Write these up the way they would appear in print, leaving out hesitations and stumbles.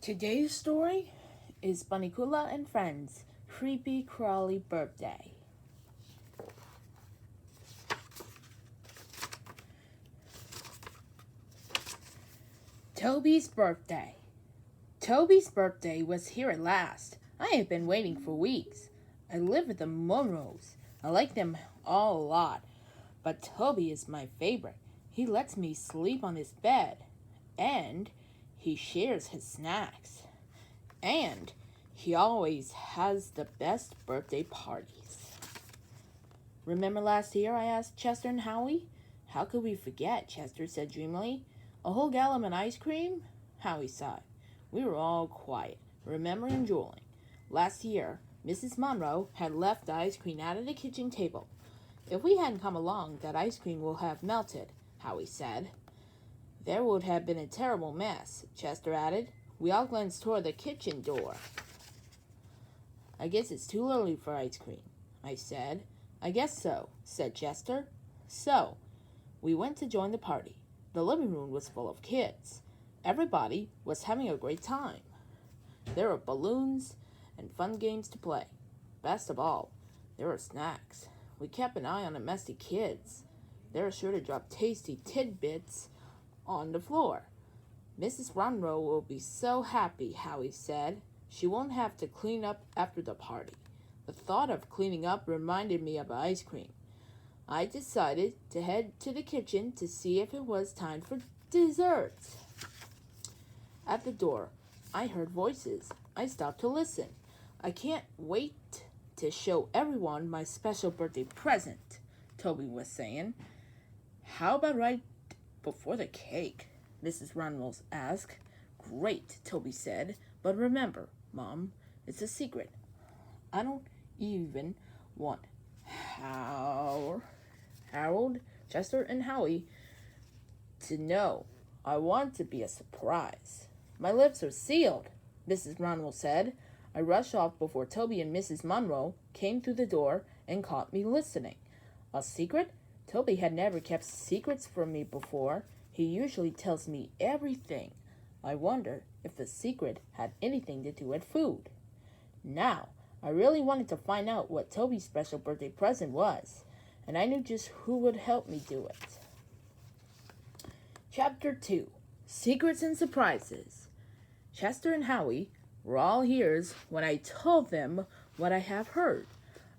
Today's story is Bunnicula and Friends, Creepy-Crawly Birthday. Toby's birthday. Toby's birthday was here at last. I have been waiting for weeks. I live with the Monroes. I like them all a lot, but Toby is my favorite. He lets me sleep on his bed, and he shares his snacks. And he always has the best birthday parties. Remember last year, I asked Chester and Howie? How could we forget, Chester said dreamily. A whole gallon of ice cream? Howie sighed. We were all quiet, remembering and drooling. Last year, Mrs. Monroe had left the ice cream out of the kitchen table. If we hadn't come along, that ice cream would have melted, Howie said. There would have been a terrible mess, Chester added. We all glanced toward the kitchen door. I guess it's too early for ice cream, I said. I guess so, said Chester. So, we went to join the party. The living room was full of kids. Everybody was having a great time. There were balloons and fun games to play. Best of all, there were snacks. We kept an eye on the messy kids. They were sure to drop tasty tidbits on the floor. Mrs. Monroe will be so happy, Howie said. She won't have to clean up after the party. The thought of cleaning up reminded me of ice cream. I decided to head to the kitchen to see if it was time for dessert. At the door, I heard voices. I stopped to listen. I can't wait to show everyone my special birthday present, Toby was saying. How about right before the cake? Mrs. Monroe asked. Great, Toby said. But remember, Mom, it's a secret. I don't even want Harold, Chester, and Howie to know. I want to be a surprise. My lips are sealed, Mrs. Monroe said. I rushed off before Toby and Mrs. Monroe came through the door and caught me listening. A secret? Toby had never kept secrets from me before. He usually tells me everything. I wonder if the secret had anything to do with food. Now, I really wanted to find out what Toby's special birthday present was, and I knew just who would help me do it. Chapter 2. Secrets and Surprises. Chester and Howie were all ears when I told them what I have heard.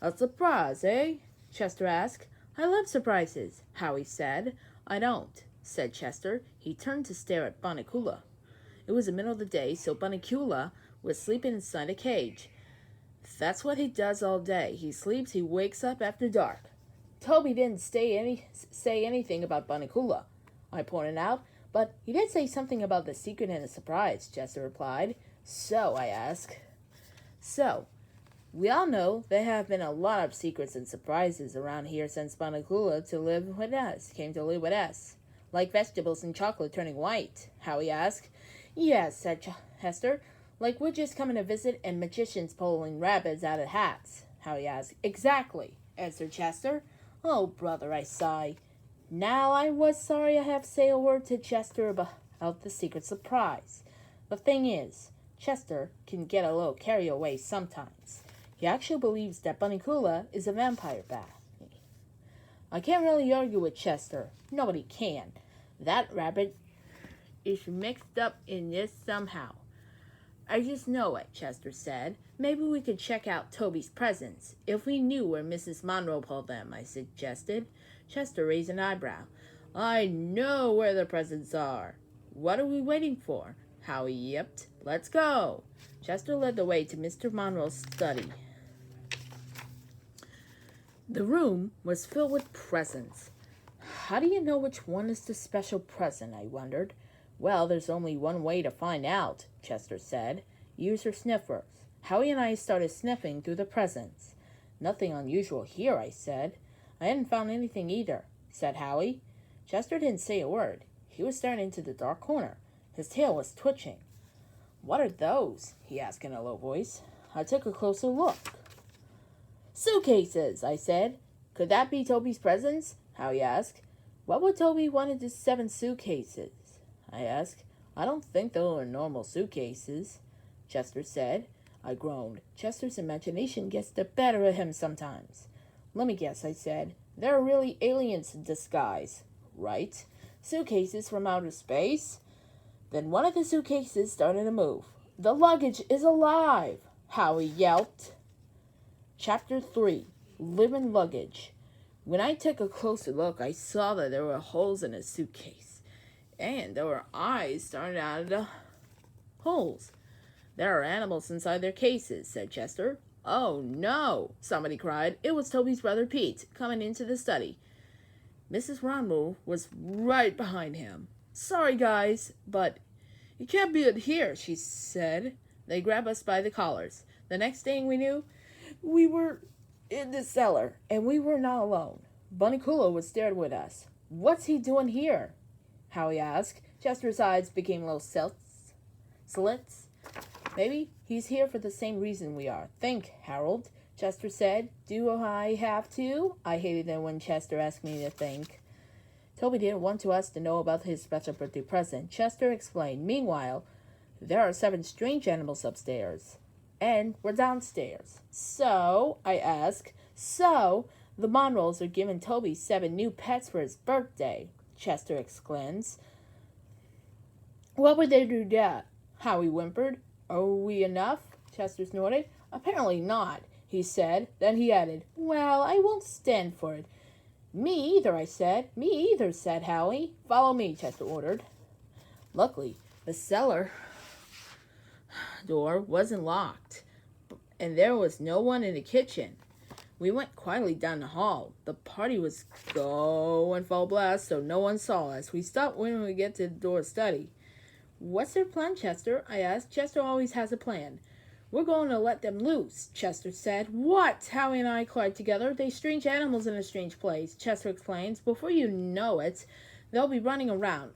A surprise, eh? Chester asked. I love surprises, Howie said. I don't, said Chester. He turned to stare at Bunnicula. It was the middle of the day, so Bunnicula was sleeping inside a cage. That's what he does all day. He sleeps, he wakes up after dark. Toby didn't say anything about Bunnicula, I pointed out, but he did say something about the secret and the surprise, Chester replied. So, I asked. So, we all know there have been a lot of secrets and surprises around here since Bunnicula came to live with us. Like vegetables and chocolate turning white, Howie asked. Yes, said Chester. Like witches coming to visit and magicians pulling rabbits out of hats, Howie asked. Exactly, answered Chester. Oh, brother, I sighed. Now I was sorry I have to say a word to Chester about the secret surprise. The thing is, Chester can get a little carried away sometimes. He actually believes that Bunnicula is a vampire bat. I can't really argue with Chester. Nobody can. That rabbit is mixed up in this somehow. I just know it, Chester said. Maybe we could check out Toby's presents. If we knew where Mrs. Monroe pulled them, I suggested. Chester raised an eyebrow. I know where the presents are. What are we waiting for? Howie yipped. Let's go. Chester led the way to Mr. Monroe's study. The room was filled with presents. How do you know which one is the special present, I wondered. Well, there's only one way to find out, Chester said. Use your sniffers. Howie and I started sniffing through the presents. Nothing unusual here, I said. I hadn't found anything either, said Howie. Chester didn't say a word. He was staring into the dark corner. His tail was twitching. What are those? He asked in a low voice. I took a closer look. Suitcases, I said. Could that be Toby's presents? Howie asked. What would Toby want in the 7 suitcases? I asked. I don't think those are normal suitcases, Chester said. I groaned. Chester's imagination gets the better of him sometimes. Let me guess, I said. They're really aliens in disguise, right? Suitcases from outer space? Then one of the suitcases started to move. The luggage is alive, Howie yelped. Chapter 3. Living Luggage. When I took a closer look, I saw that there were holes in the suitcase. And there were eyes starting out of the holes. There are animals inside their cases, said Chester. Oh, no, somebody cried. It was Toby's brother Pete, coming into the study. Mrs. Ronwell was right behind him. Sorry, guys, but you can't be in here, she said. They grabbed us by the collars. The next thing we knew, we were in the cellar, and we were not alone. Bunnicula was there with us. What's he doing here? Howie asked. Chester's eyes became little slits. Maybe he's here for the same reason we are. Think, Harold, Chester said. Do I have to? I hated it when Chester asked me to think. Toby didn't want us to know about his special birthday present. Chester explained. Meanwhile, there are 7 strange animals upstairs. And we're downstairs. So, I asked, the Monrolls are giving Toby 7 new pets for his birthday, Chester exclaims. What would they do that? Howie whimpered. Are we enough? Chester snorted. Apparently not, he said. Then he added, well, I won't stand for it. Me either, I said. Me either, said Howie. Follow me, Chester ordered. Luckily, the cellar door wasn't locked, and there was no one in the kitchen. We went quietly down the hall. The party was going full blast, so no one saw us. We stopped when we get to the door study. What's their plan, Chester? I asked. Chester always has a plan. We're going to let them loose, Chester said. What? Howie and I cried together. They're strange animals in a strange place, Chester explains. Before you know it, they'll be running around,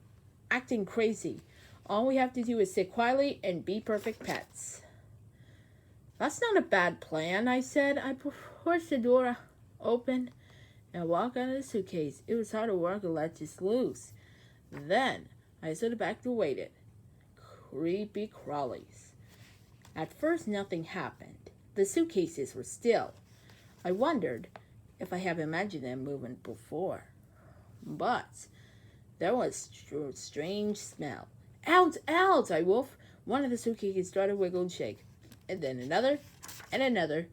acting crazy. All we have to do is sit quietly and be perfect pets. That's not a bad plan, I said. I pushed the door open and walked out of the suitcase. It was hard to work and let this loose. Then I stood back and waited. Creepy-Crawlies. At first, nothing happened. The suitcases were still. I wondered if I have imagined them moving before. But there was a strange smell. Out, out, I wolfed. One of the suitcases started to wiggle and shake. And then another, and another.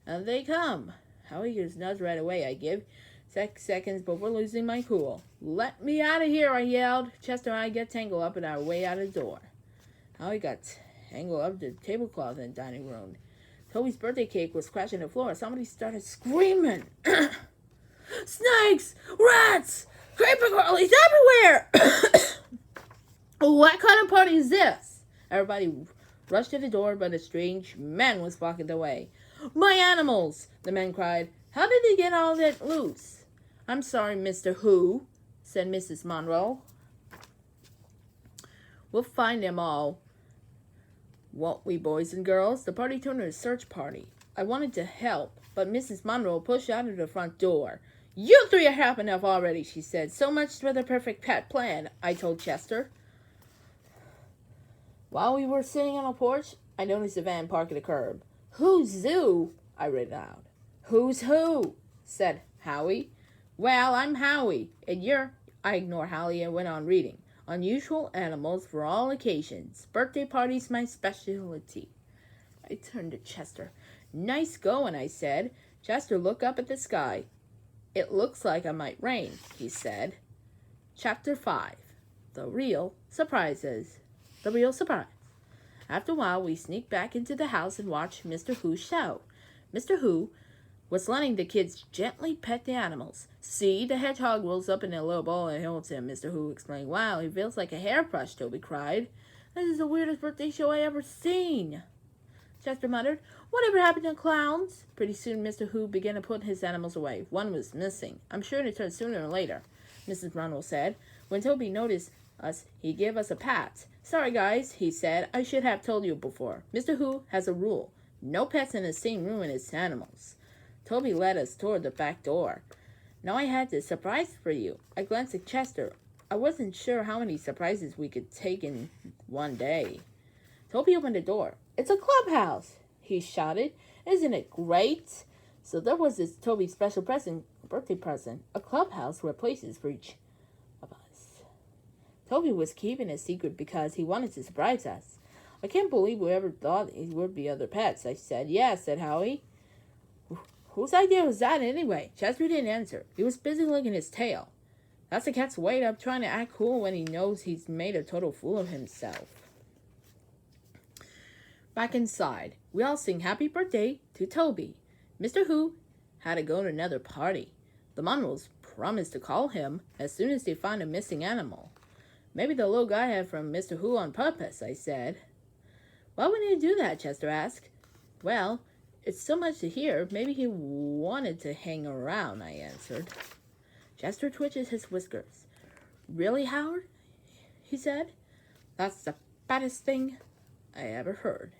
And they come. Howie gets nuts right away, I give. 6 seconds before losing my cool. Let me out of here, I yelled. Chester and I get tangled up in our way out of the door. Howie got tangled up to the tablecloth in the dining room. Toby's birthday cake was crashing the floor. Somebody started screaming. Snakes! Rats! Creepy-Crawlies everywhere! What kind of party is this? Everybody rushed to the door, but a strange man was blocking the way. My animals! The man cried. How did they get all that loose? I'm sorry, Mr. Who, said Mrs. Monroe. We'll find them all, won't we, boys and girls? The party turned into a search party. I wanted to help, but Mrs. Monroe pushed out of the front door. You 3 are helping enough already, she said. So much for the perfect pet plan, I told Chester. While we were sitting on a porch, I noticed a van parked at the curb. Who's Zoo? I read out. Who's who? Said Howie. Well, I'm Howie, and you're... I ignored Howie and went on reading. Unusual animals for all occasions. Birthday party's my specialty. I turned to Chester. Nice going, I said. Chester looked up at the sky. It looks like it might rain, he said. Chapter 5. The real surprises. The real surprise. After a while, we sneaked back into the house and watched Mr. Who's show. Mr. Who was letting the kids gently pet the animals. See, the hedgehog rolls up in a little ball and holds him, Mr. Who explained. Wow, he feels like a hairbrush, Toby cried. This is the weirdest birthday show I ever seen. Chester muttered. Whatever happened to clowns? Pretty soon, Mr. Who began to put his animals away. One was missing. I'm sure it returned sooner or later, Mrs. Ronald said. When Toby noticed us, he gave us a pat. Sorry, guys, he said. I should have told you before. Mr. Who has a rule. No pets in the same room as his animals. Toby led us toward the back door. Now I had this surprise for you. I glanced at Chester. I wasn't sure how many surprises we could take in one day. Toby opened the door. It's a clubhouse, he shouted. Isn't it great? So there was this Toby special birthday present, a clubhouse where places for each of us. Toby was keeping a secret because he wanted to surprise us. I can't believe we ever thought there would be other pets, I said. Yeah, said Howie. Whose idea was that anyway? Chester didn't answer. He was busy licking his tail. That's the cat's way of trying to act cool when he knows he's made a total fool of himself. Back inside, we all sing happy birthday to Toby. Mr. Who had to go to another party. The Monroes promised to call him as soon as they found a missing animal. Maybe the little guy had from Mr. Who on purpose, I said. Why would he do that? Chester asked. Well, it's so much to hear. Maybe he wanted to hang around, I answered. Chester twitches his whiskers. Really, Howard? He said. That's the fattest thing I ever heard.